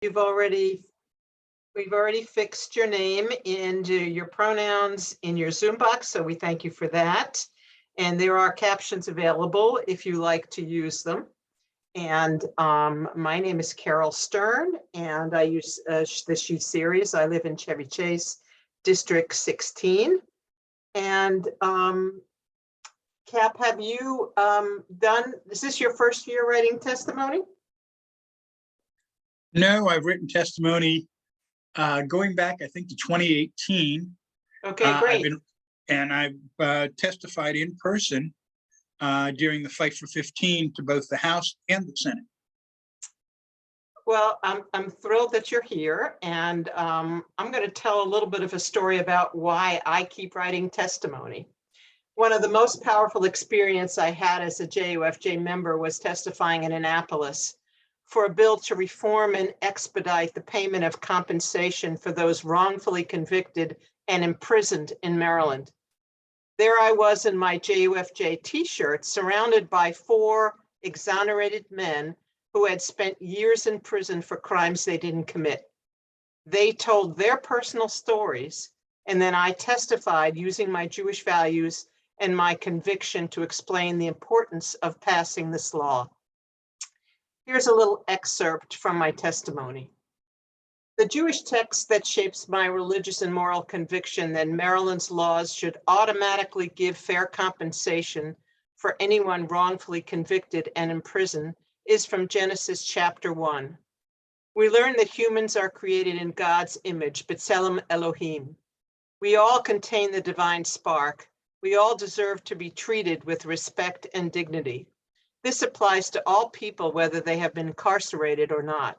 We've already fixed your name into your pronouns in your Zoom box, so we thank you for that. And there are captions available if you like to use them. And my name is Carol Stern, and I use the She series. I live in Chevy Chase, District 16. And Cap, have you is this your first year writing testimony? No, I've written testimony going back, I think, to 2018. Okay, great. I've testified in person during the Fight for 15 to both the House and the Senate. Well, I'm thrilled that you're here, and I'm going to tell a little bit of a story about why I keep writing testimony. One of the most powerful experiences I had as a JUFJ member was testifying in Annapolis for a bill to reform and expedite the payment of compensation for those wrongfully convicted and imprisoned in Maryland. There I was in my JUFJ t-shirt, surrounded by 4 exonerated men who had spent years in prison for crimes they didn't commit. They told their personal stories, and then I testified using my Jewish values and my conviction to explain the importance of passing this law. Here's a little excerpt from my testimony. The Jewish text that shapes my religious and moral conviction that Maryland's laws should automatically give fair compensation for anyone wrongfully convicted and imprisoned is from Genesis chapter 1. We learn that humans are created in God's image, B'Tselem Elohim. We all contain the divine spark. We all deserve to be treated with respect and dignity. This applies to all people, whether they have been incarcerated or not.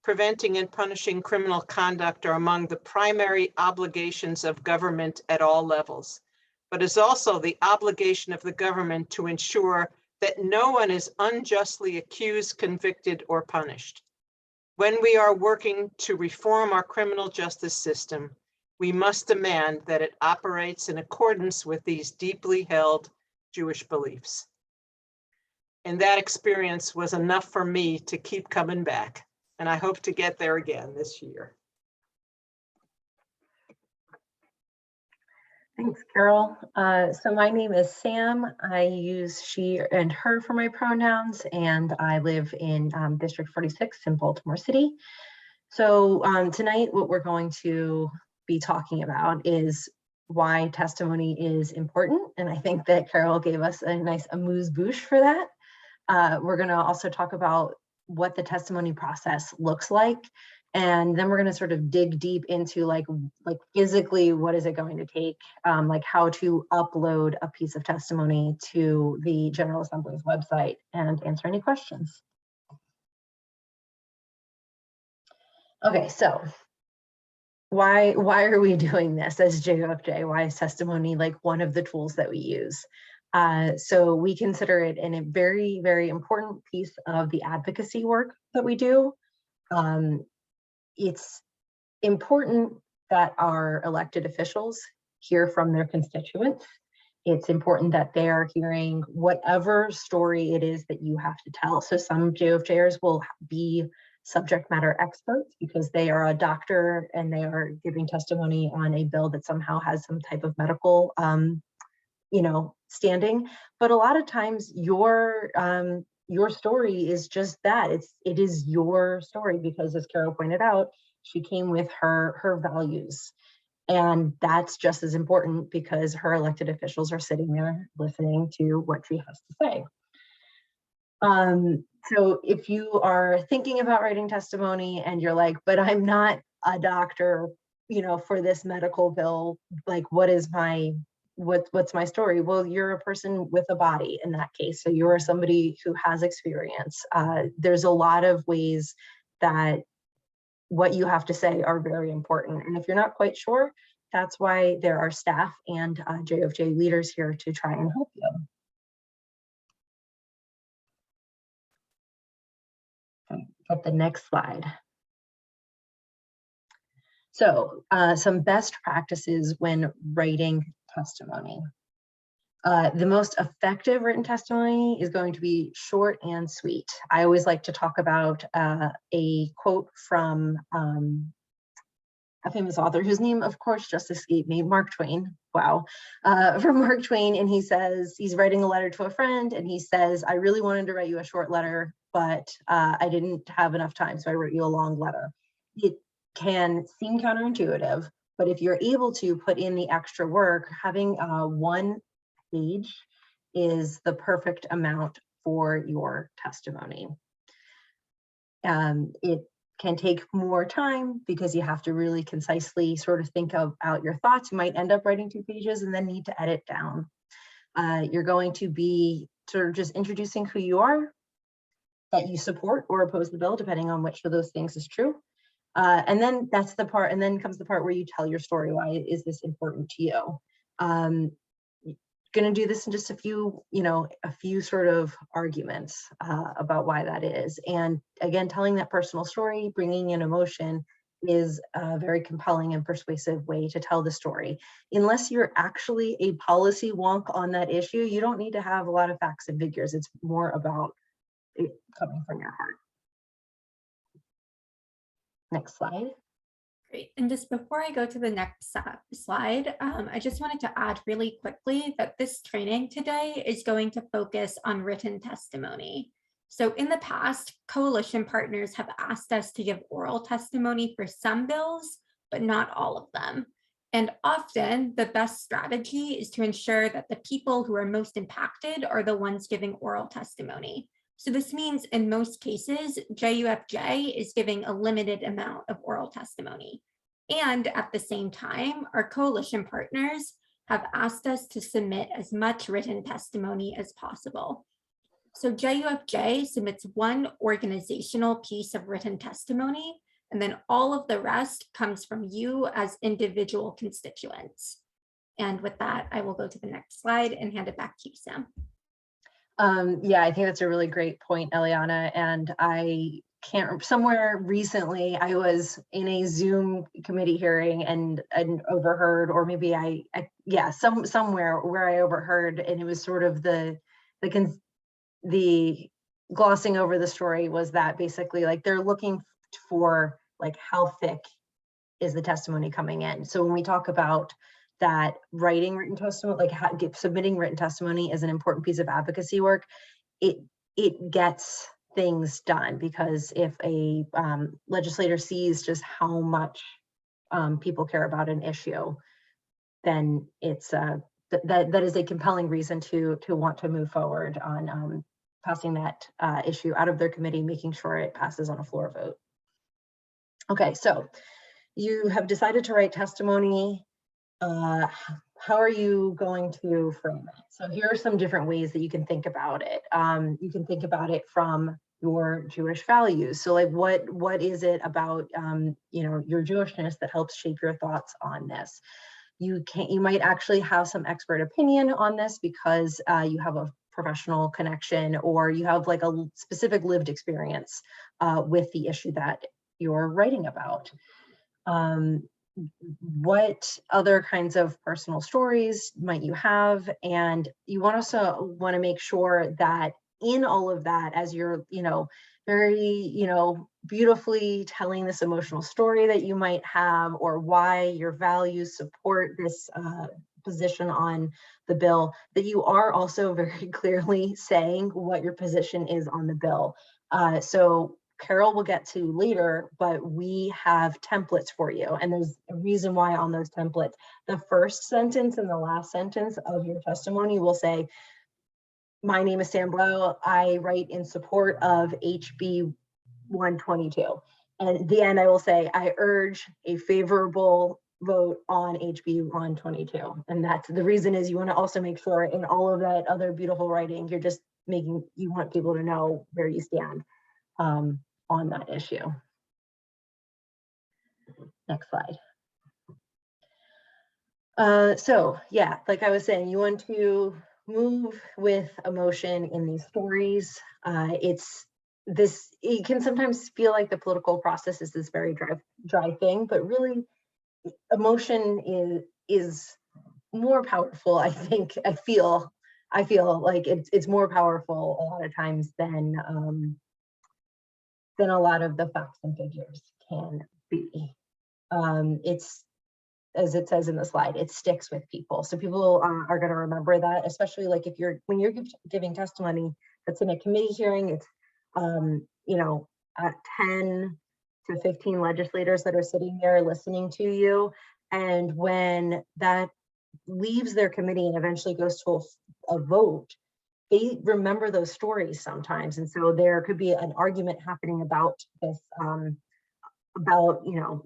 Preventing and punishing criminal conduct are among the primary obligations of government at all levels, but is also the obligation of the government to ensure that no one is unjustly accused, convicted, or punished. When we are working to reform our criminal justice system, we must demand that it operates in accordance with these deeply held Jewish beliefs. And that experience was enough for me to keep coming back. And I hope to get there again this year. Thanks, Carol. So my name is Sam. I use she and her for my pronouns, and I live in District 46 in Baltimore City. So tonight, what we're going to be talking about is why testimony is important. And I think that Carol gave us a nice amuse-bouche for that. We're going to also talk about what the testimony process looks like. And then we're going to sort of dig deep into like physically, what is it going to take, like how to upload a piece of testimony to the General Assembly's website and answer any questions. Okay, so why are we doing this as JUFJ? Why is testimony like one of the tools that we use? So we consider it a very, very important piece of the advocacy work that we do. It's important that our elected officials hear from their constituents. It's important that they are hearing whatever story it is that you have to tell. So some JUFJers will be subject matter experts because they are a doctor and they are giving testimony on a bill that somehow has some type of medical standing. But a lot of times your story is just that. It is your story because, as Carol pointed out, she came with her values. And that's just as important because her elected officials are sitting there listening to what she has to say. So if you are thinking about writing testimony and you're like, but I'm not a doctor, for this medical bill, like what's my story? Well, you're a person with a body in that case. So you're somebody who has experience. There's a lot of ways that what you have to say are very important. And if you're not quite sure, that's why there are staff and JUFJ leaders here to try and help you. Okay, at the next slide. So some best practices when writing testimony. The most effective written testimony is going to be short and sweet. I always like to talk about a quote from a famous author whose name, of course, just escaped me, Mark Twain. Wow. From Mark Twain. And he says, he's writing a letter to a friend and he says, I really wanted to write you a short letter, but I didn't have enough time. So I wrote you a long letter. It can seem counterintuitive, but if you're able to put in the extra work, having one page is the perfect amount for your testimony. It can take more time because you have to really concisely sort of think out your thoughts. You might end up writing 2 pages and then need to edit down. You're going to be sort of just introducing who you are, that you support or oppose the bill, depending on which of those things is true. And then that's the part, and then comes the part where you tell your story. Why is this important to you? Going to do this in just a few, a few sort of arguments about why that is. And again, telling that personal story, bringing in emotion is a very compelling and persuasive way to tell the story. Unless you're actually a policy wonk on that issue, you don't need to have a lot of facts and figures. It's more about it coming from your heart. Next slide. Great. And just before I go to the next slide, I just wanted to add really quickly that this training today is going to focus on written testimony. So in the past, coalition partners have asked us to give oral testimony for some bills, but not all of them. And often the best strategy is to ensure that the people who are most impacted are the ones giving oral testimony. So this means in most cases, JUFJ is giving a limited amount of oral testimony. And at the same time, our coalition partners have asked us to submit as much written testimony as possible. So JUFJ submits one organizational piece of written testimony, and then all of the rest comes from you as individual constituents. And with that, I will go to the next slide and hand it back to you, Sam. Yeah, I think that's a really great point, Eliana. And I can't, somewhere recently, I was in a Zoom committee hearing and overheard, or maybe somewhere where I overheard, and it was sort of the glossing over the story was that basically like they're looking for like how thick is the testimony coming in. So when we talk about that writing written testimony, like submitting written testimony is an important piece of advocacy work, it gets things done, because if a legislator sees just how much people care about an issue, then it's that is a compelling reason to want to move forward on passing that issue out of their committee, making sure it passes on a floor vote. Okay, so you have decided to write testimony. How are you going to frame it? So here are some different ways that you can think about it. You can think about it from your Jewish values. So like what is it about your Jewishness that helps shape your thoughts on this? You might actually have some expert opinion on this because you have a professional connection, or you have like a specific lived experience with the issue that you're writing about. What other kinds of personal stories might you have? And you also want to make sure that in all of that, as you're, very, beautifully telling this emotional story that you might have, or why your values support this position on the bill, that you are also very clearly saying what your position is on the bill. So Carol will get to later, but we have templates for you. And there's a reason why on those templates, the first sentence and the last sentence of your testimony will say, my name is Sam Blau. I write in support of HB 122. And at the end, I will say, I urge a favorable vote on HB 122. And that's the reason is you want to also make sure in all of that other beautiful writing, you're just you want people to know where you stand on that issue. Next slide. So yeah, like I was saying, you want to move with emotion in these stories. It can sometimes feel like the political process is this very dry thing, but really emotion is more powerful, I think. I feel like it's more powerful a lot of times than a lot of the facts and figures can be. It's, as it says in the slide, it sticks with people. So people are going to remember that, especially like if when you're giving testimony that's in a committee hearing, it's, you know, 10 to 15 legislators that are sitting there listening to you. And when that leaves their committee and eventually goes to a vote, they remember those stories sometimes. And so there could be an argument happening about this,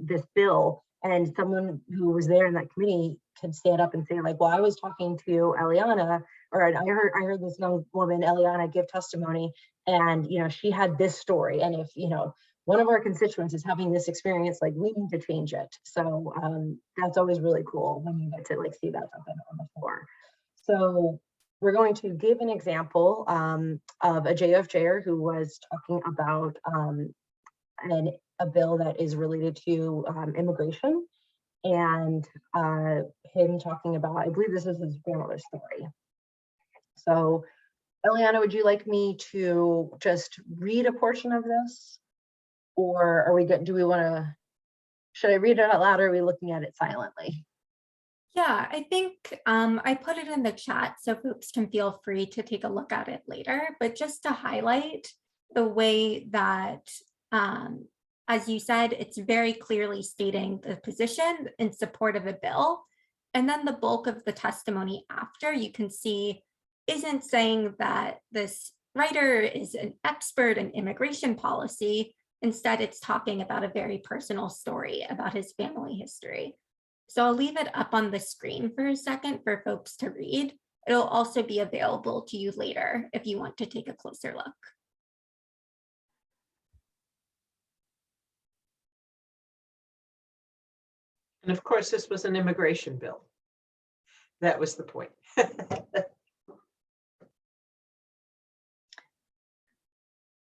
this bill, and someone who was there in that committee can stand up and say like, well, I was talking to Eliana, or I heard this young woman, Eliana, give testimony, and, you know, she had this story. And if, you know, one of our constituents is having this experience, like we need to change it. So that's always really cool when you get to like see that happen on the floor. So we're going to give an example of a JFJer who was talking about a bill that is related to immigration, and him talking about, I believe this is his grandmother's story. So Eliana, would you like me to just read a portion of this? Or are we good? Do we want to, should I read it out loud, or are we looking at it silently? Yeah, I think I put it in the chat so folks can feel free to take a look at it later, but just to highlight the way that, as you said, it's very clearly stating the position in support of a bill. And then the bulk of the testimony after, you can see, isn't saying that this writer is an expert in immigration policy. Instead, it's talking about a very personal story about his family history. So I'll leave it up on the screen for a second for folks to read. It'll also be available to you later if you want to take a closer look. And of course, this was an immigration bill. That was the point.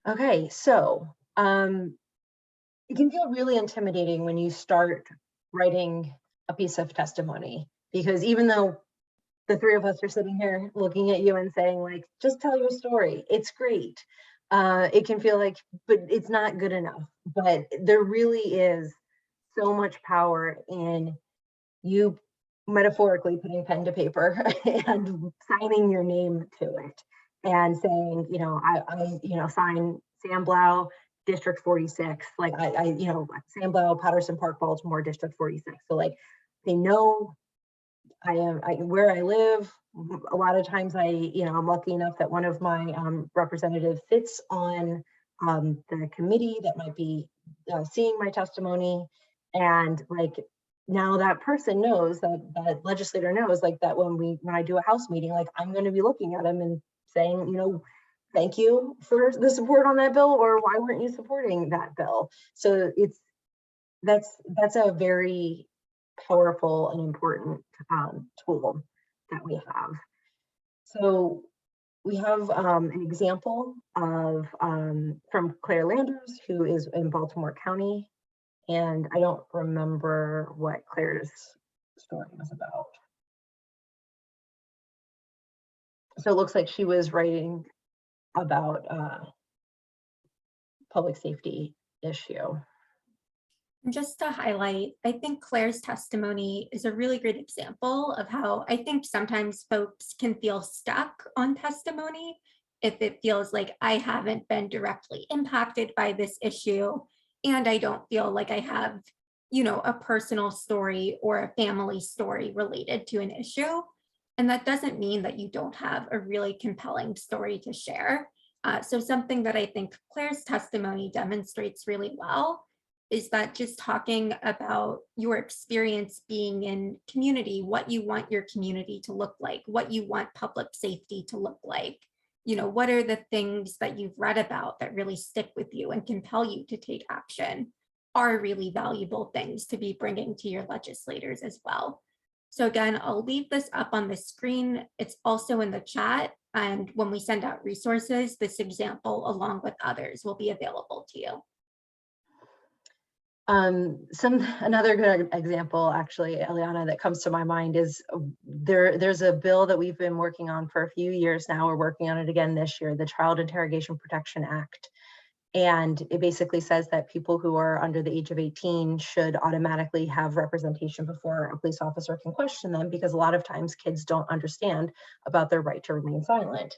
Okay, so it can feel really intimidating when you start writing a piece of testimony, because even though the three of us are sitting here looking at you and saying like, just tell your story, it's great. It can feel like, but it's not good enough. But there really is so much power in you metaphorically putting pen to paper and signing your name to it and saying, you know, I sign Sam Blau, District 46, like Sam Blau, Patterson Park, Baltimore, District 46. So like, they know where I live. A lot of times I'm lucky enough that one of my representatives sits on the committee that might be seeing my testimony. And like, now that person knows, that legislator knows, like, that when I do a House meeting, like, I'm going to be looking at him and saying, you know, thank you for the support on that bill, or why weren't you supporting that bill? So that's a very powerful and important tool that we have. So we have an example of from Claire Landers, who is in Baltimore County. And I don't remember what Claire's story was about. So it looks like she was writing about public safety issue. Just to highlight, I think Claire's testimony is a really great example of how I think sometimes folks can feel stuck on testimony if it feels like I haven't been directly impacted by this issue, and I don't feel like I have, you know, a personal story or a family story related to an issue. And that doesn't mean that you don't have a really compelling story to share. So something that I think Claire's testimony demonstrates really well is that just talking about your experience being in community, what you want your community to look like, what you want public safety to look like, you know, what are the things that you've read about that really stick with you and compel you to take action, are really valuable things to be bringing to your legislators as well. So again, I'll leave this up on the screen. It's also in the chat. And when we send out resources, this example, along with others, will be available to you. Another good example, actually, Eliana, that comes to my mind is there's a bill that we've been working on for a few years now. We're working on it again this year, the Child Interrogation Protection Act. And it basically says that people who are under the age of 18 should automatically have representation before a police officer can question them, because a lot of times kids don't understand about their right to remain silent.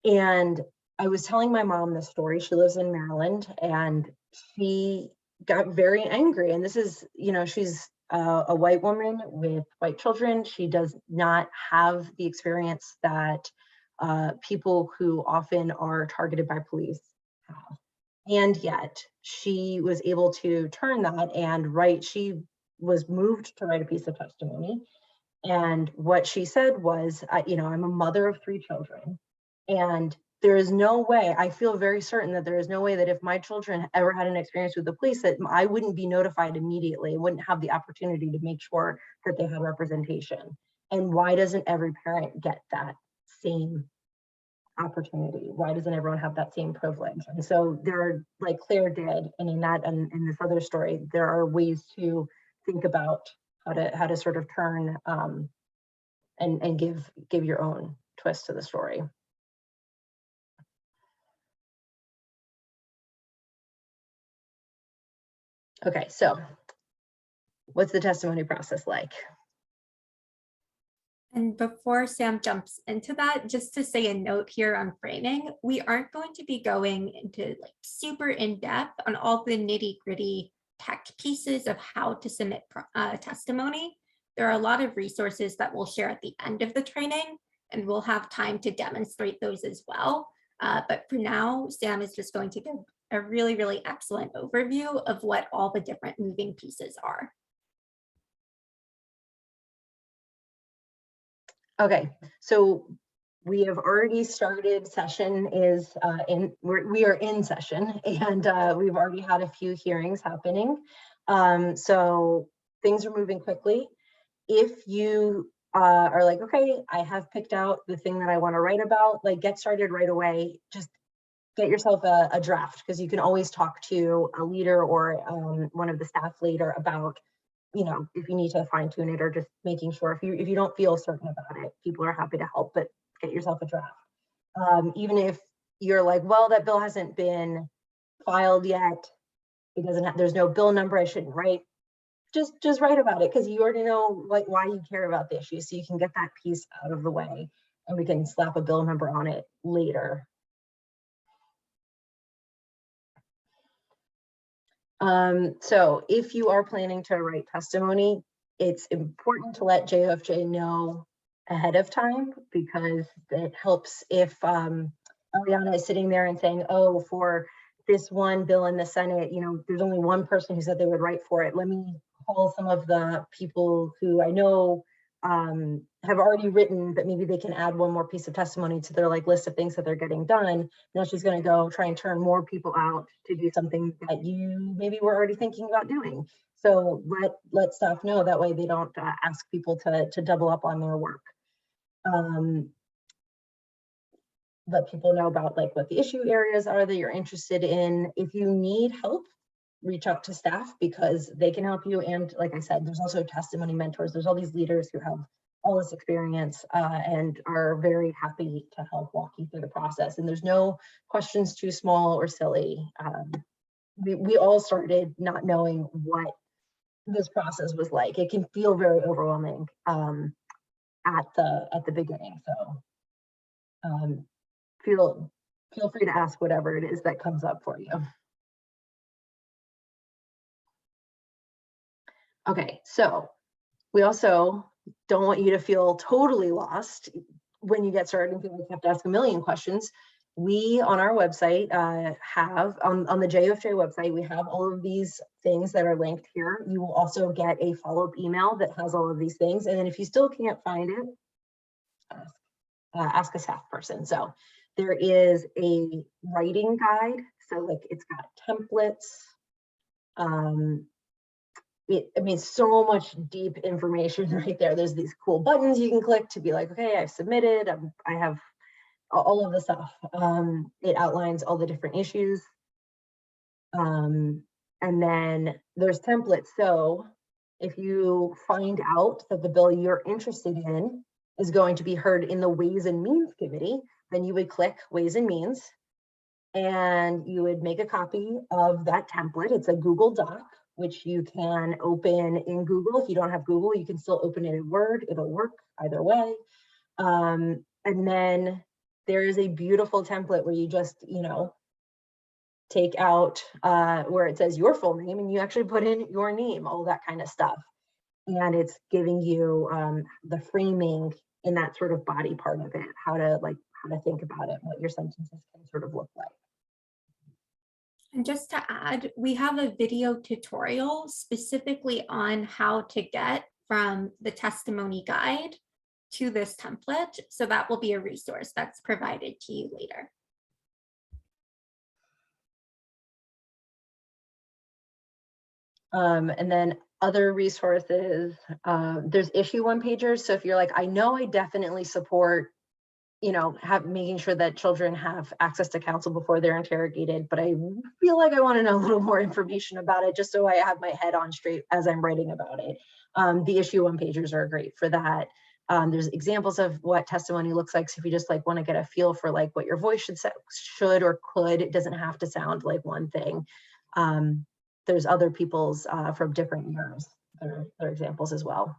And I was telling my mom this story. She lives in Maryland, and she got very angry. And this is, you know, she's a white woman with white children. She does not have the experience that people who often are targeted by police have. And yet she was able to turn that and write. She was moved to write a piece of testimony. And what she said was, you know, I'm a mother of 3 children, and there is no way, I feel very certain that there is no way that if my children ever had an experience with the police, that I wouldn't be notified immediately, wouldn't have the opportunity to make sure that they had representation. And why doesn't every parent get that same opportunity? Why doesn't everyone have that same privilege? And so there are, like Claire did, and in that, and in this other story, there are ways to think about how to sort of turn and give your own twist to the story. Okay, so what's the testimony process like? And before Sam jumps into that, just to say a note here on framing, we aren't going to be going into like super in depth on all the nitty gritty tech pieces of how to submit testimony. There are a lot of resources that we'll share at the end of the training, and we'll have time to demonstrate those as well. But for now, Sam is just going to give a really, really excellent overview of what all the different moving pieces are. Okay, so we have already started. Session is we are in session, and we've already had a few hearings happening. So things are moving quickly. If you are like, okay, I have picked out the thing that I want to write about, like get started right away. Just get yourself a draft, because you can always talk to a leader or one of the staff later about, you know, if you need to fine tune it, or just making sure if you don't feel certain about it, people are happy to help, but get yourself a draft. Even if you're like, well, that bill hasn't been filed yet, it doesn't have, there's no bill number, I shouldn't write. Just write about it, because you already know like why you care about the issue, so you can get that piece out of the way, and we can slap a bill number on it later. So if you are planning to write testimony, it's important to let JOFJ know ahead of time, because it helps if Eliana is sitting there and saying, oh, for this one bill in the Senate, you know, there's only one person who said they would write for it. Let me call some of the people who I know have already written, but maybe they can add one more piece of testimony to their like list of things that they're getting done. Now she's going to go try and turn more people out to do something that you maybe were already thinking about doing. So let staff know, that way they don't ask people to double up on their work. Let people know about like what the issue areas are that you're interested in. If you need help, reach out to staff, because they can help you. And like I said, there's also testimony mentors. There's all these leaders who have all this experience and are very happy to help walk you through the process. And there's no questions too small or silly. We all started not knowing what this process was like. It can feel very overwhelming at the beginning. So feel free to ask whatever it is that comes up for you. Okay, so we also don't want you to feel totally lost when you get started and feel like you have to ask a million questions. We on our website have, on the JOFJ website, we have all of these things that are linked here. You will also get a follow-up email that has all of these things. And then if you still can't find it, ask a staff person. So there is a writing guide. So like it's got templates. I mean, so much deep information right there. There's these cool buttons you can click to be like, okay, I've submitted, I have all of the stuff. It outlines all the different issues. And And then there's templates. So if you find out that the bill you're interested in is going to be heard in the Ways and Means Committee, then you would click Ways and Means and you would make a copy of that template. It's a Google Doc, which you can open in Google. If you don't have Google, you can still open it in Word. It'll work either way. And then there is a beautiful template where you just, take out where it says your full name and you actually put in your name, all that kind of stuff. And it's giving you the framing in that sort of body part of it, how to think about it, what your sentences can sort of look like. And just to add, we have a video tutorial specifically on how to get from the testimony guide to this template. So that will be a resource that's provided to you later. And then other resources, there's issue one pagers. So if you're like, I know I definitely support, making sure that children have access to counsel before they're interrogated, but I feel like I want to know a little more information about it just so I have my head on straight as I'm writing about it. The issue one pagers are great for that. There's examples of what testimony looks like. So if you just want to get a feel for what your voice should or could, it doesn't have to sound like one thing. There's other people's from different years. There are examples as well.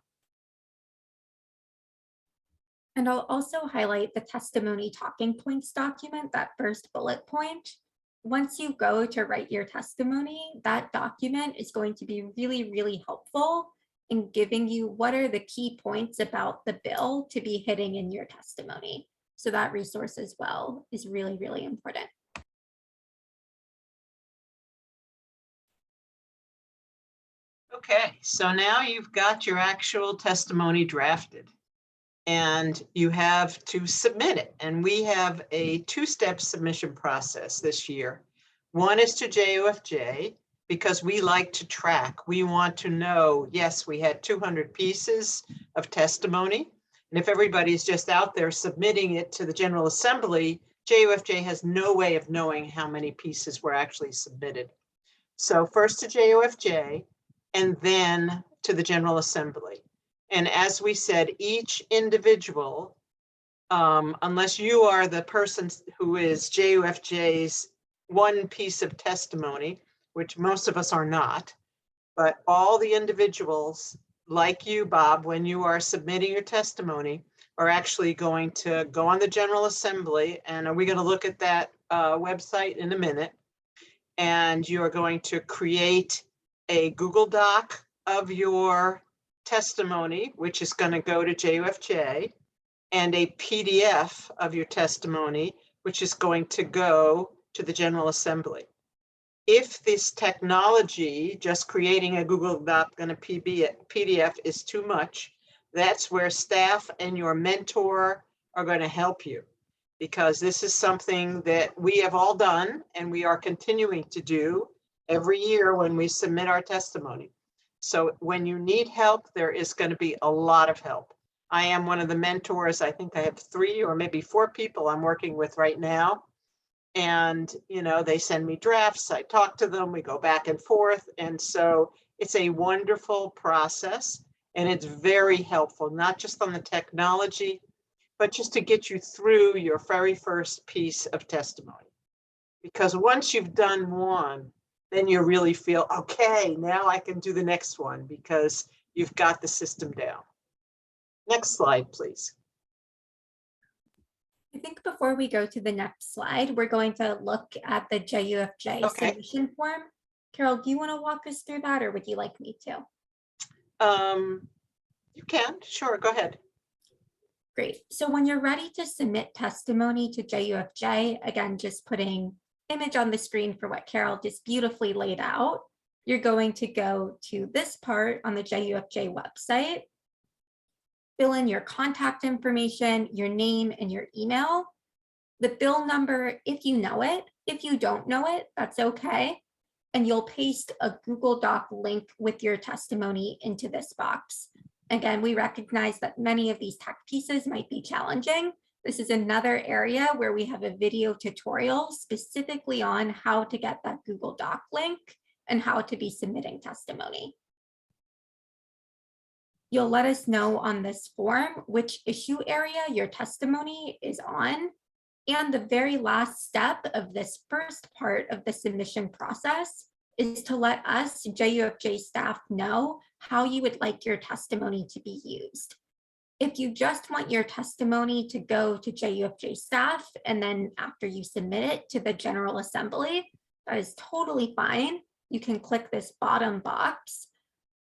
And I'll also highlight the testimony talking points document, that first bullet point. Once you go to write your testimony, that document is going to be really, really helpful in giving you what are the key points about the bill to be hitting in your testimony. So that resource as well is really, really important. Okay, so now you've got your actual testimony drafted and you have to submit it. And we have a two-step submission process this year. One is to JUFJ because we like to track. We want to know, yes, we had 200 pieces of testimony. And if everybody's just out there submitting it to the General Assembly, JUFJ has no way of knowing how many pieces were actually submitted. So first to JUFJ, and then to the General Assembly. And as we said, each individual, unless you are the person who is JUFJ's one piece of testimony, which most of us are not, but all the individuals like you, Bob, when you are submitting your testimony, are actually going to go on the General Assembly. And are we going to look at that website in a minute? And you are going to create a Google Doc of your testimony, which is going to go to JUFJ, and a PDF of your testimony, which is going to go to the General Assembly. If this technology, just creating a Google Doc and a PDF is too much, that's where staff and your mentor are going to help you, because this is something that we have all done and we are continuing to do every year when we submit our testimony. So when you need help, there is going to be a lot of help. I am one of the mentors. I think I have 3 or maybe 4 people I'm working with right now. And, they send me drafts. I talk to them. We go back and forth. And so it's a wonderful process. And it's very helpful, not just on the technology, but just to get you through your very first piece of testimony. Because once you've done one, then you really feel, okay, now I can do the next one because you've got the system down. Next slide, please. I think before we go to the next slide, we're going to look at the JUFJ submission form. Carol, do you want to walk us through that, or would you like me to? You can, sure, go ahead. Great. So when you're ready to submit testimony to JUFJ, again, just putting image on the screen for what Carol just beautifully laid out, you're going to go to this part on the JUFJ website, fill in your contact information, your name, and your email, the bill number if you know it. If you don't know it, that's okay. And you'll paste a Google Doc link with your testimony into this box. Again, we recognize that many of these tech pieces might be challenging. This is another area where we have a video tutorial specifically on how to get that Google Doc link and how to be submitting testimony. You'll let us know on this form which issue area your testimony is on. And the very last step of this first part of the submission process is to let us, JUFJ staff, know how you would like your testimony to be used. If you just want your testimony to go to JUFJ staff, and then after you submit it to the General Assembly, that is totally fine. You can click this bottom box.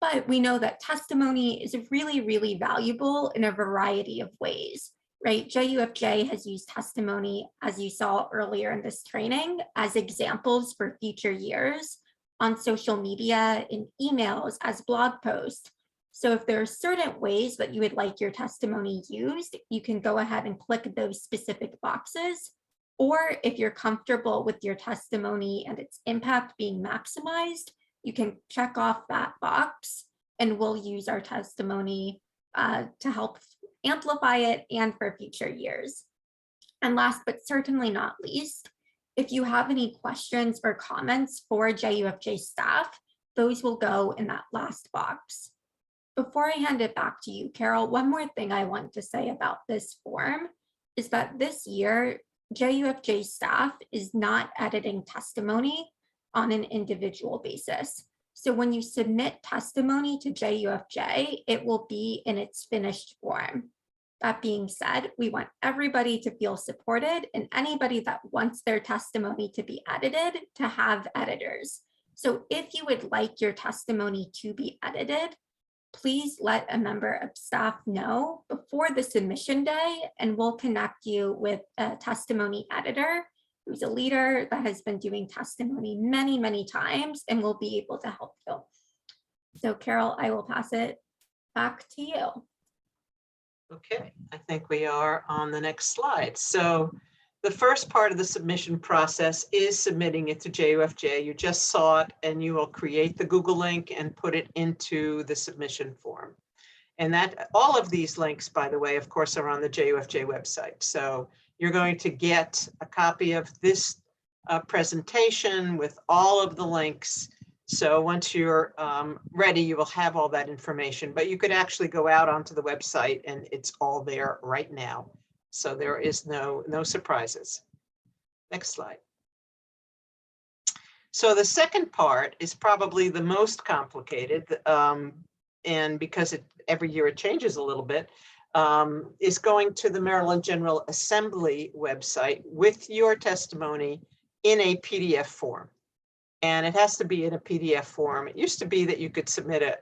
But we know that testimony is really, really valuable in a variety of ways, right? JUFJ has used testimony, as you saw earlier in this training, as examples for future years on social media, in emails, as blog posts. So if there are certain ways that you would like your testimony used, you can go ahead and click those specific boxes. Or if you're comfortable with your testimony and its impact being maximized, you can check off that box, and we'll use our testimony to help amplify it and for future years. And last but certainly not least, if you have any questions or comments for JUFJ staff, those will go in that last box. Before I hand it back to you, Carol, one more thing I want to say about this form is that this year, JUFJ staff is not editing testimony on an individual basis. So when you submit testimony to JUFJ, it will be in its finished form. That being said, we want everybody to feel supported, and anybody that wants their testimony to be edited to have editors. So if you would like your testimony to be edited, please let a member of staff know before the submission day, and we'll connect you with a testimony editor who's a leader that has been doing testimony many, many times and will be able to help you. So Carol, I will pass it back to you. Okay, I think we are on the next slide. So the first part of the submission process is submitting it to JUFJ. You just saw it, and you will create the Google link and put it into the submission form. And that all of these links, by the way, of course, are on the JUFJ website. So you're going to get a copy of this presentation with all of the links. So once you're ready, you will have all that information, but you could actually go out onto the website and it's all there right now. So there is no surprises. Next slide. So the second part is probably the most complicated, and because every year it changes a little bit, is going to the Maryland General Assembly website with your testimony in a PDF form. And it has to be in a PDF form. It used to be that you could submit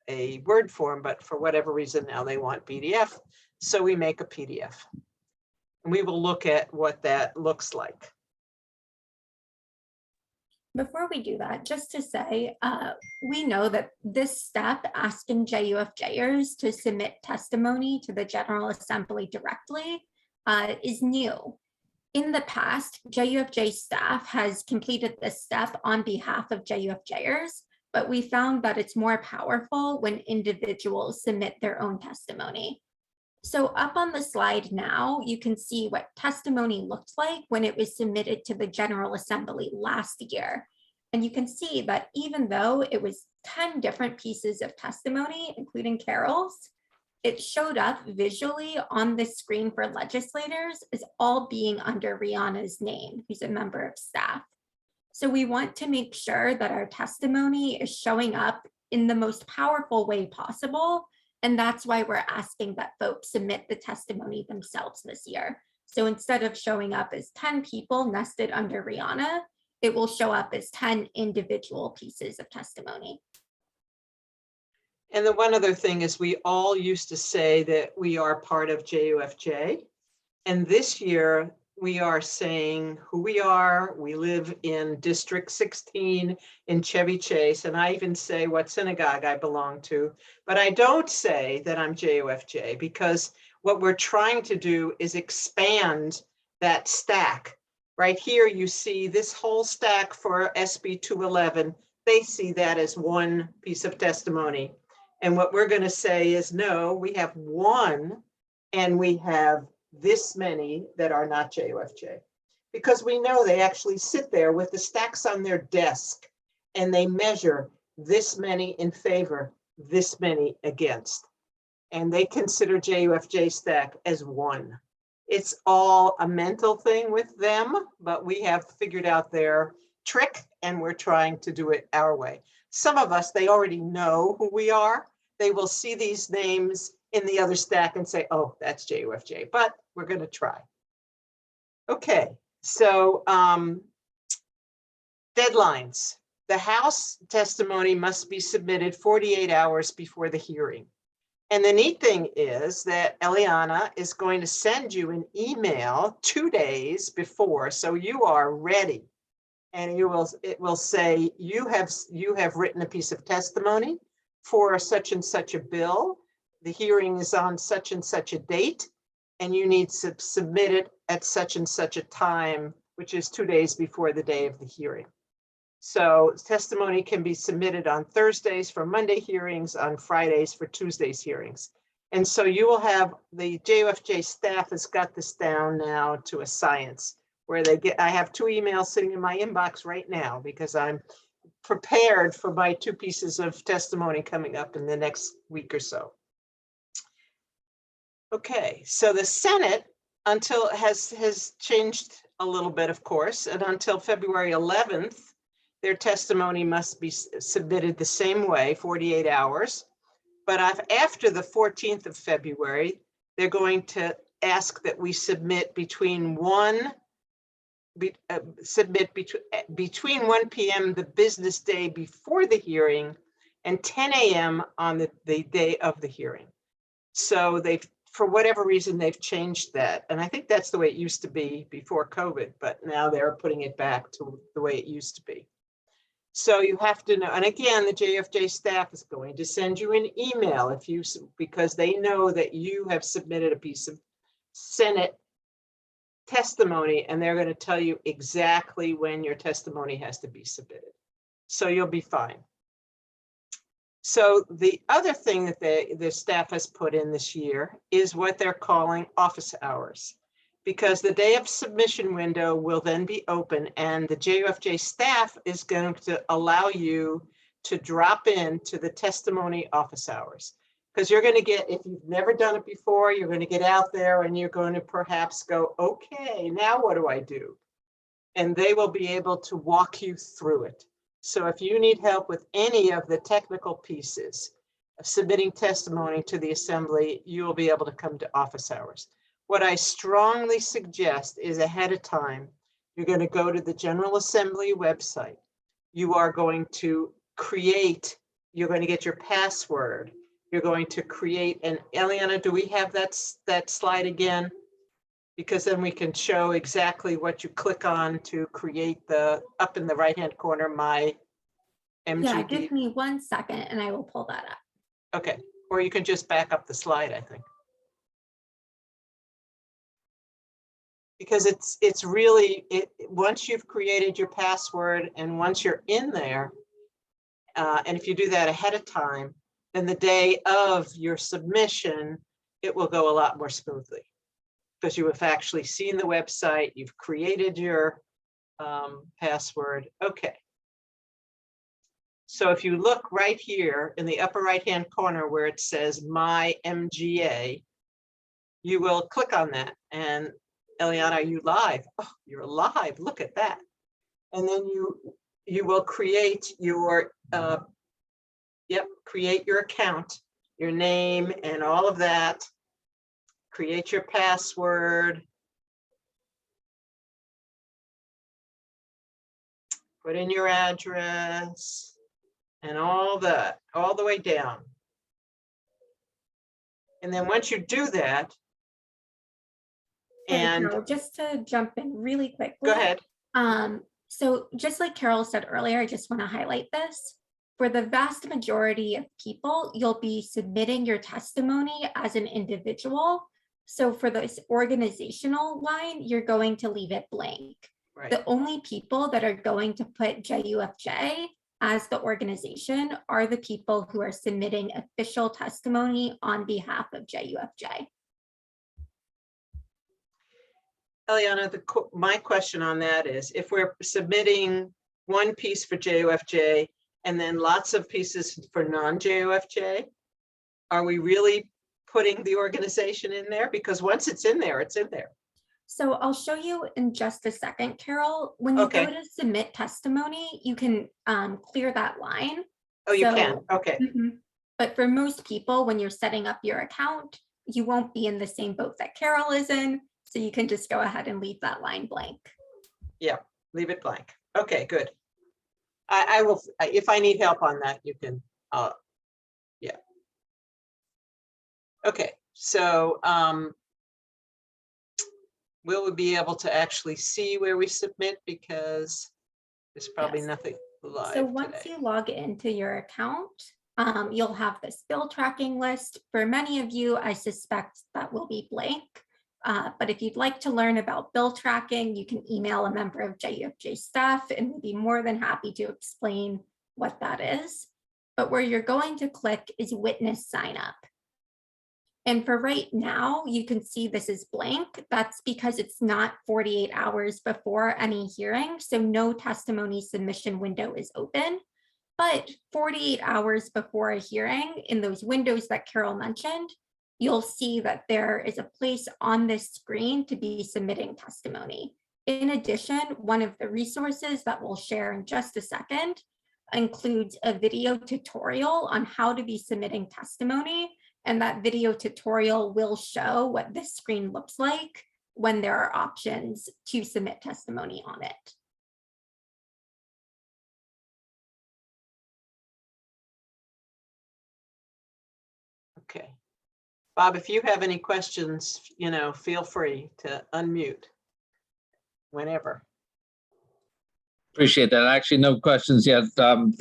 a Word form, but for whatever reason now they want PDF. So we make a PDF. And we will look at what that looks like. Before we do that, just to say, we know that this step, asking JUFJers to submit testimony to the General Assembly directly, is new. In the past, JUFJ staff has completed this step on behalf of JUFJers, but we found that it's more powerful when individuals submit their own testimony. So up on the slide now, you can see what testimony looked like when it was submitted to the General Assembly last year. And you can see that even though it was 10 different pieces of testimony, including Carol's, it showed up visually on the screen for legislators as all being under Rihanna's name, who's a member of staff. So we want to make sure that our testimony is showing up in the most powerful way possible. And that's why we're asking that folks submit the testimony themselves this year. So instead of showing up as 10 people nested under Rihanna, it will show up as 10 individual pieces of testimony. And the one other thing is we all used to say that we are part of JUFJ. And this year we are saying who we are. We live in District 16 in Chevy Chase. And I even say what synagogue I belong to. But I don't say that I'm JUFJ, because what we're trying to do is expand that stack. Right here, you see this whole stack for SB 211. They see that as one piece of testimony. And what we're going to say is, no, we have one, and we have this many that are not JUFJ. Because we know they actually sit there with the stacks on their desk, and they measure this many in favor, this many against. And they consider JUFJ staff as one. It's all a mental thing with them, but we have figured out their trick and we're trying to do it our way. Some of us, they already know who we are. They will see these names in the other stack and say, oh, that's JUFJ, but we're going to try. Okay, so deadlines. The House testimony must be submitted 48 hours before the hearing. And the neat thing is that Eliana is going to send you an email 2 days before, so you are ready. And it will say, you have written a piece of testimony for such and such a bill. The hearing is on such and such a date, and you need to submit it at such and such a time, which is 2 days before the day of the hearing. So testimony can be submitted on Thursdays for Monday hearings, on Fridays for Tuesdays hearings. And so you will have, the JUFJ staff has got this down now to a science where I have 2 emails sitting in my inbox right now because I'm prepared for my 2 pieces of testimony coming up in the next week or so. Okay, so the Senate has changed a little bit, of course, and until February 11th, their testimony must be submitted the same way, 48 hours. But after the 14th of February, they're going to ask that we submit between 1 p.m. the business day before the hearing and 10 a.m. on the day of the hearing. So for whatever reason, they've changed that. And I think that's the way it used to be before COVID, but now they're putting it back to the way it used to be. So you have to know, and again, the JUFJ staff is going to send you an email because they know that you have submitted a piece of Senate testimony, and they're going to tell you exactly when your testimony has to be submitted. So you'll be fine. So the other thing that the staff has put in this year is what they're calling office hours, because the day of submission window will then be open and the JUFJ staff is going to allow you to drop into the testimony office hours. Because you're going to get, if you've never done it before, you're going to get out there and you're going to perhaps go, okay, now what do I do? And they will be able to walk you through it. So if you need help with any of the technical pieces of submitting testimony to the assembly, you will be able to come to office hours. What I strongly suggest is ahead of time, you're going to go to the General Assembly website. You are going to you're going to get your password. You're going to create an, Eliana, do we have that slide again? Because then we can show exactly what you click on to create up in the right-hand corner, my MGD. Yeah, give me 1 second and I will pull that up. Okay, or you can just back up the slide, I think. Because it's really, once you've created your password and once you're in there, and if you do that ahead of time, then the day of your submission, it will go a lot more smoothly because you have actually seen the website, you've created your password. Okay. So if you look right here in the upper right-hand corner where it says My MGA, you will click on that. And Eliana, are you live? Oh, you're live. Look at that. And then you will create your create your account, your name and all of that. Create your password. Put in your address and all that, all the way down. And then once you do that, and Carol, just to jump in really quickly. go ahead. So just like Carol said earlier, I just want to highlight this. For the vast majority of people, you'll be submitting your testimony as an individual. So for this organizational line, you're going to leave it blank. Right. The only people that are going to put JUFJ as the organization are the people who are submitting official testimony on behalf of JUFJ. Eliana, my question on that is, if we're submitting one piece for JUFJ, and then lots of pieces for non-JUFJ? Are we really putting the organization in there? Because once it's in there, it's in there. So I'll show you in just a second, Carol. When you Okay. go to submit testimony, you can clear that line. Oh, you So- can, okay, Mhm. But for most people, when you're setting up your account, you won't be in the same boat that Carol is in. So you can just go ahead and leave that line blank. leave it blank. Okay, good. I will, if I need help on that, you can, yeah. Okay, so will we be able to actually see where we submit, because there's probably Yes. nothing live So once today. you log into your account, you'll have this bill tracking list. For many of you, I suspect that will be blank. But if you'd like to learn about bill tracking, you can email a member of JUFJ staff and we'll be more than happy to explain what that is. But where you're going to click is witness sign up. And for right now, you can see this is blank. That's because it's not 48 hours before any hearing, so no testimony submission window is open. But 48 hours before a hearing, in those windows that Carol mentioned, you'll see that there is a place on this screen to be submitting testimony. In addition, one of the resources that we'll share in just a second includes a video tutorial on how to be submitting testimony. And that video tutorial will show what this screen looks like when there are options to submit testimony on it. Okay. Bob, if you have any questions, feel free to unmute whenever. Appreciate that. Actually, no questions yet. I'm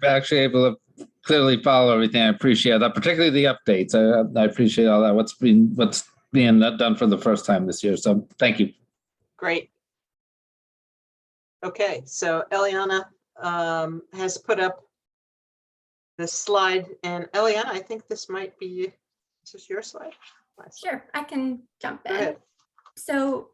actually able to clearly follow everything. I appreciate that, particularly the updates. I appreciate all that. What's being done for the first time this year. So thank you. Great. Okay, so Eliana has put up the slide, and Eliana, I think this might be, is this your slide? My slide. Sure, I can jump Go in. ahead. So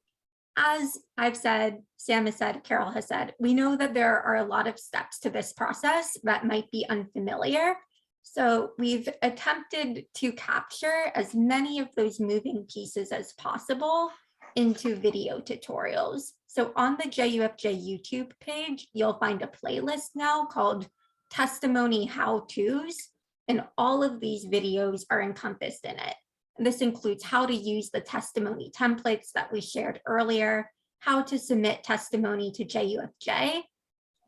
as I've said, Sam has said, Carol has said, we know that there are a lot of steps to this process that might be unfamiliar. So we've attempted to capture as many of those moving pieces as possible into video tutorials. So on the JUFJ YouTube page, you'll find a playlist now called Testimony How-Tos, and all of these videos are encompassed in it. And this includes how to use the testimony templates that we shared earlier, how to submit testimony to JUFJ,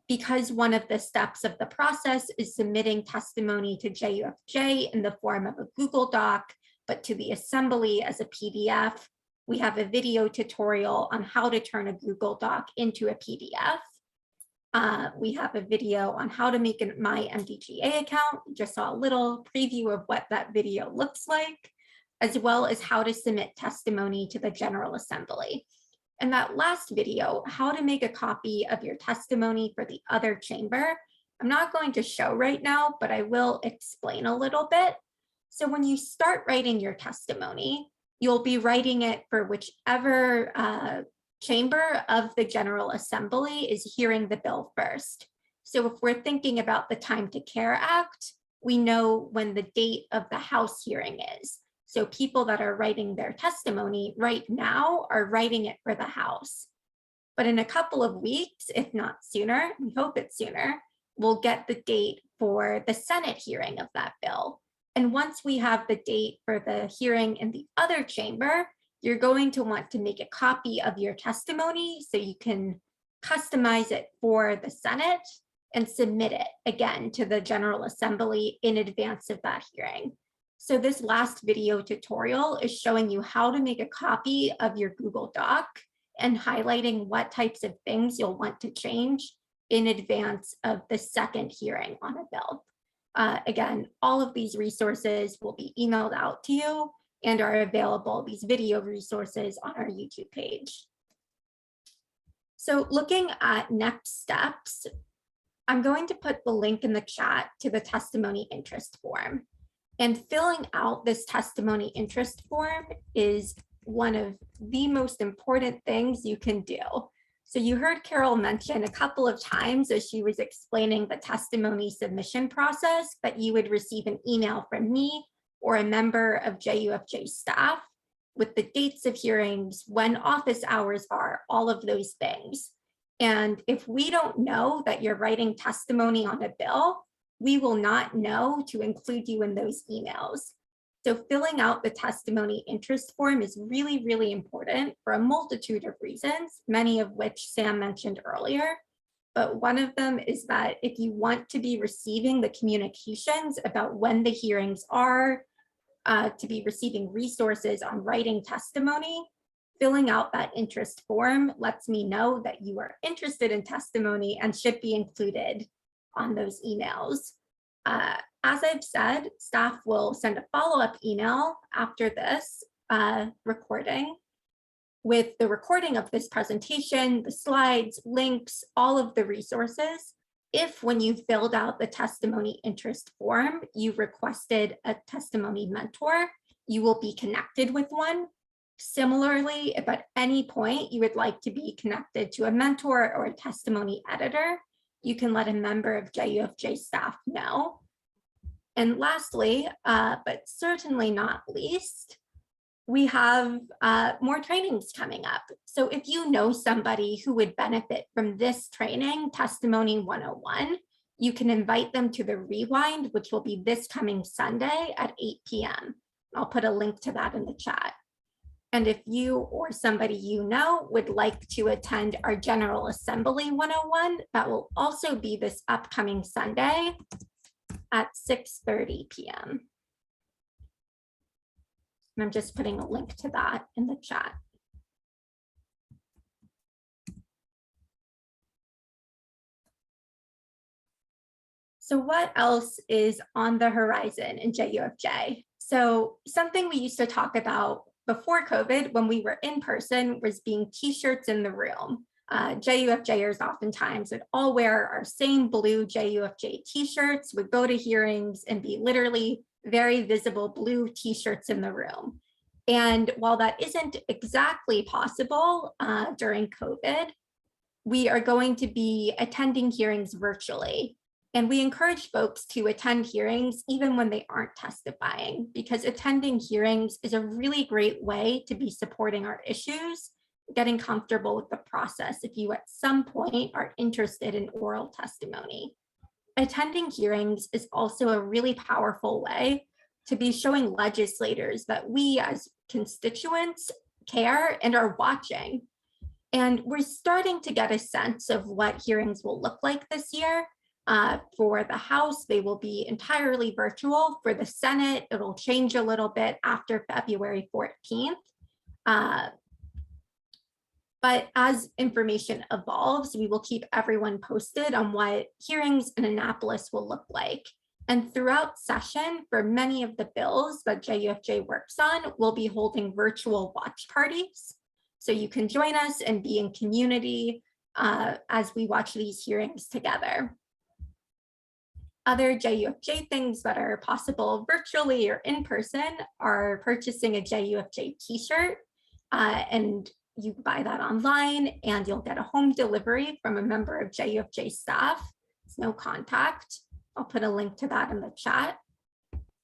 because one of the steps of the process is submitting testimony to JUFJ in the form of a Google Doc, but to the assembly as a PDF. We have a video tutorial on how to turn a Google Doc into a PDF. We have a video on how to make a My MDGA account. We just saw a little preview of what that video looks like, as well as how to submit testimony to the General Assembly. And that last video, how to make a copy of your testimony for the other chamber, I'm not going to show right now, but I will explain a little bit. So when you start writing your testimony, you'll be writing it for whichever chamber of the General Assembly is hearing the bill first. So if we're thinking about the Time to Care Act, we know when the date of the House hearing is. So people that are writing their testimony right now are writing it for the House. But in a couple of weeks, if not sooner, we hope it's sooner, we'll get the date for the Senate hearing of that bill. And once we have the date for the hearing in the other chamber, you're going to want to make a copy of your testimony so you can customize it for the Senate and submit it again to the General Assembly in advance of that hearing. So this last video tutorial is showing you how to make a copy of your Google Doc and highlighting what types of things you'll want to change in advance of the second hearing on a bill. Again, all of these resources will be emailed out to you and are available, these video resources, on our YouTube page. So looking at next steps, I'm going to put the link in the chat to the testimony interest form. And filling out this testimony interest form is one of the most important things you can do. So you heard Carol mention a couple of times as she was explaining the testimony submission process that you would receive an email from me or a member of JUFJ staff with the dates of hearings, when office hours are, all of those things. And if we don't know that you're writing testimony on a bill, we will not know to include you in those emails. So filling out the testimony interest form is really, really important for a multitude of reasons, many of which Sam mentioned earlier. But one of them is that if you want to be receiving the communications about when the hearings are, to be receiving resources on writing testimony, filling out that interest form lets me know that you are interested in testimony and should be included on those emails. As I've said, staff will send a follow-up email after this recording with the recording of this presentation, the slides, links, all of the resources. If when you filled out the testimony interest form, you requested a testimony mentor, you will be connected with one. Similarly, if at any point you would like to be connected to a mentor or a testimony editor, you can let a member of JUFJ staff know. And lastly, but certainly not least, we have more trainings coming up. So if you know somebody who would benefit from this training, Testimony 101, you can invite them to the Rewind, which will be this coming Sunday at 8 p.m. I'll put a link to that in the chat. And if you or somebody you know would like to attend our General Assembly 101, that will also be this upcoming Sunday at 6:30 p.m. And I'm just putting a link to that in the chat. So what else is on the horizon in JUFJ? So something we used to talk about before COVID when we were in person was being t-shirts in the room. JUFJers oftentimes would all wear our same blue JUFJ t-shirts, would go to hearings and be literally very visible blue t-shirts in the room. And while that isn't exactly possible during COVID, we are going to be attending hearings virtually. And we encourage folks to attend hearings even when they aren't testifying, because attending hearings is a really great way to be supporting our issues, getting comfortable with the process if you at some point are interested in oral testimony. Attending hearings is also a really powerful way to be showing legislators that we as constituents care and are watching. And we're starting to get a sense of what hearings will look like this year. For the House, they will be entirely virtual. For the Senate, it'll change a little bit after February 14th. But as information evolves, we will keep everyone posted on what hearings in Annapolis will look like. And throughout session, for many of the bills that JUFJ works on, we'll be holding virtual watch parties. So you can join us and be in community as we watch these hearings together. Other JUFJ things that are possible virtually or in person are purchasing a JUFJ t-shirt, and you buy that online and you'll get a home delivery from a member of JUFJ staff. It's no contact. I'll put a link to that in the chat.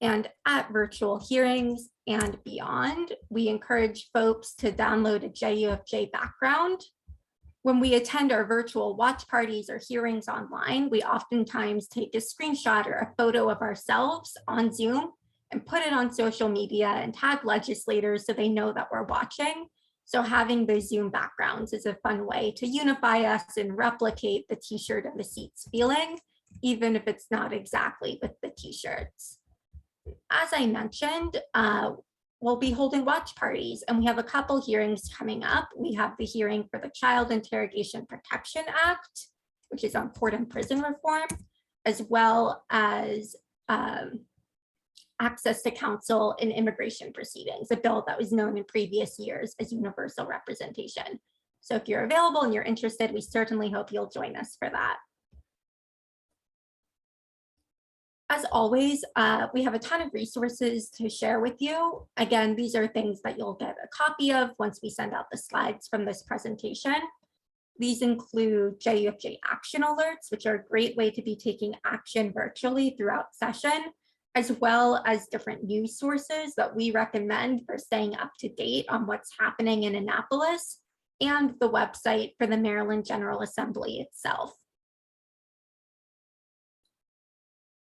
And at virtual hearings and beyond, we encourage folks to download a JUFJ background. When we attend our virtual watch parties or hearings online, we oftentimes take a screenshot or a photo of ourselves on Zoom and put it on social media and tag legislators so they know that we're watching. So having those Zoom backgrounds is a fun way to unify us and replicate the t-shirt of the seats feeling, even if it's not exactly with the t-shirts. As I mentioned, we'll be holding watch parties, and we have a couple hearings coming up. We have the hearing for the Child Interrogation Protection Act, which is on court and prison reform, as well as access to counsel in immigration proceedings, a bill that was known in previous years as universal representation. So if you're available and you're interested, we certainly hope you'll join us for that. As always, we have a ton of resources to share with you. Again, these are things that you'll get a copy of once we send out the slides from this presentation. These include JUFJ action alerts, which are a great way to be taking action virtually throughout session, as well as different news sources that we recommend for staying up to date on what's happening in Annapolis, and the website for the Maryland General Assembly itself.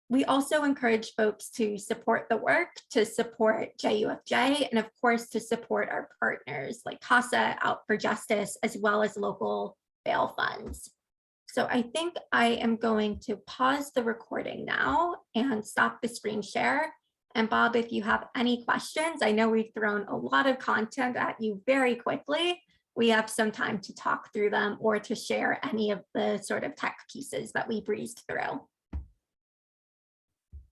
We also encourage folks to support the work, to support JUFJ, and of course, to support our partners like CASA, Out for Justice, as well as local bail funds. So I think I am going to pause the recording now and stop the screen share. And Bob, if you have any questions, I know we've thrown a lot of content at you very quickly. We have some time to talk through them or to share any of the sort of tech pieces that we breezed through.